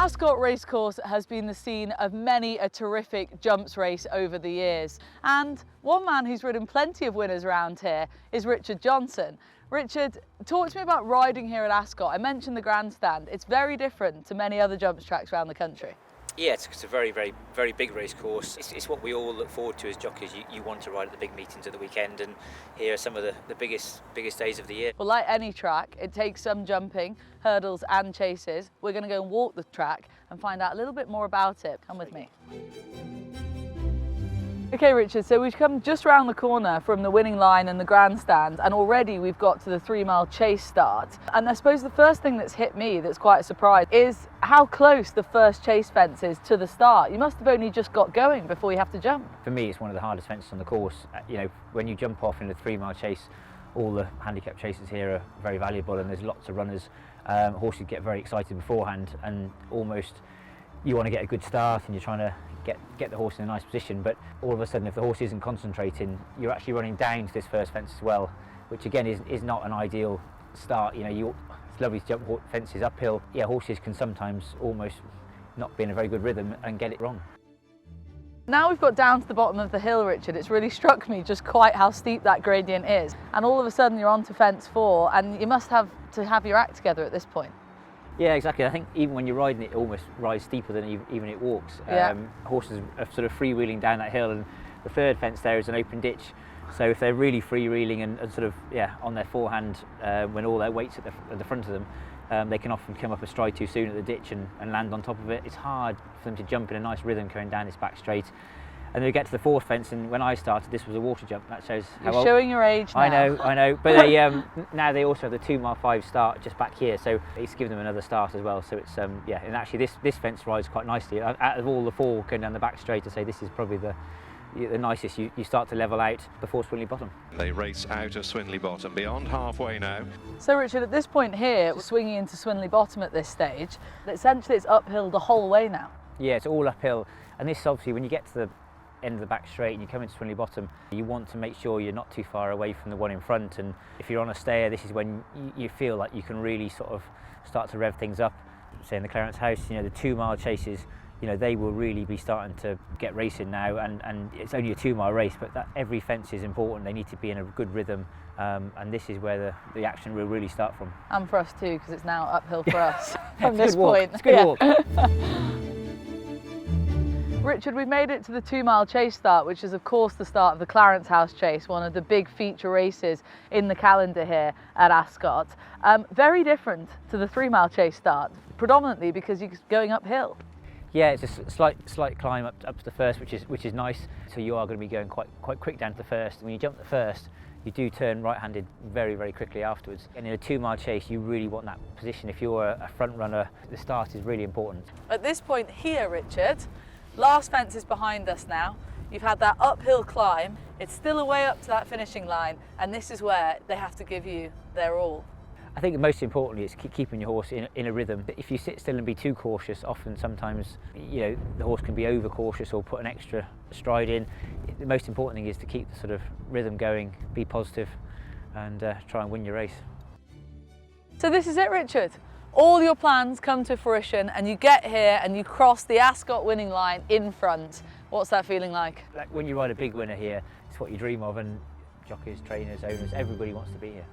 Ascot Racecourse has been the scene of many a terrific jumps race over the years. And one man who's ridden plenty of winners around here is Richard Johnson. Richard, talk to me about riding here at Ascot. I mentioned the grandstand. It's very different to many other jumps tracks around the country. Yeah, it's a very big race course. It's what we all look forward to as jockeys. You want to ride at the big meetings at the weekend, and here are some of the biggest days of the year. Well, like any track, it takes some jumping, hurdles and chases. We're going to go and walk the track and find out a little bit more about it. Come with me. Okay, Richard, so we've come just round the corner from the winning line and the grandstand, and already we've got to the 3-mile chase start. And I suppose the first thing that's hit me that's quite a surprise is how close the first chase fence is to the start. You must have only just got going before you have to jump. For me, it's one of the hardest fences on the course. You know, when you jump off in a 3-mile chase, all the handicap chases here are very valuable, and there's lots of runners. Horses get very excited beforehand, and almost you want to get a good start, and you're trying to get the horse in a nice position, but all of a sudden if the horse isn't concentrating, you're actually running down to this first fence as well, which again is not an ideal start. You know, it's lovely to jump fences uphill. Yeah, horses can sometimes almost not be in a very good rhythm and get it wrong. Now we've got down to the bottom of the hill, Richard, it's really struck me just quite how steep that gradient is, and all of a sudden you're onto fence 4, and you must have to have your act together at this point. Yeah, exactly. I think even when you're riding it almost rides steeper than even it walks. Yeah. Horses are sort of freewheeling down that hill, and the third fence there is an open ditch. So if they're really freewheeling and sort of on their forehand when all their weight's at the front of them, they can often come up a stride too soon at the ditch and land on top of it. It's hard for them to jump in a nice rhythm going down this back straight. And then we get to the fourth fence, and when I started, this was a water jump. That shows how You're showing your age now. I know. But they, now they also have the 2-mile 5 start just back here, so it's given them another start as well. So it's yeah, and actually this fence rides quite nicely. Out of all the 4 going down the back straight, I say this is probably the nicest. You start to level out before Swinley Bottom. They race out of Swinley Bottom, beyond halfway now. So Richard, at this point here, we're swinging into Swinley Bottom at this stage. Essentially it's uphill the whole way now. Yeah, it's all uphill, and this obviously when you get to the end of the back straight and you come into Swinley Bottom, you want to make sure you're not too far away from the one in front, and if you're on a stair, this is when you feel like you can really sort of start to rev things up. Say in the Clarence House, you know, the 2-mile chases, you know, they will really be starting to get racing now, and it's only a 2-mile race, but every fence is important. They need to be in a good rhythm, and this is where the action will really start from. And for us too, because it's now uphill for us from It's this point. It's a good walk. Richard, we've made it to the 2-mile chase start, which is of course the start of the Clarence House Chase, one of the big feature races in the calendar here at Ascot. Very different to the 3-mile chase start, predominantly because you're going uphill. Yeah, it's a slight climb up to the first, which is nice. So you are going to be going quite quick down to the first. When you jump the first, you do turn right-handed very quickly afterwards. And in a 2-mile chase, you really want that position. If you're a front runner, the start is really important. At this point here, Richard, last fence is behind us now. You've had that uphill climb. It's still a way up to that finishing line, and this is where they have to give you their all. I think most importantly is keeping your horse in a rhythm. If you sit still and be too cautious, often sometimes the horse can be over cautious or put an extra stride in. The most important thing is to keep the sort of rhythm going, be positive, and try and win your race. So this is it, Richard. All your plans come to fruition, and you get here and you cross the Ascot winning line in front. What's that feeling like? Like when you ride a big winner here, it's what you dream of, and jockeys, trainers, owners, everybody wants to be here.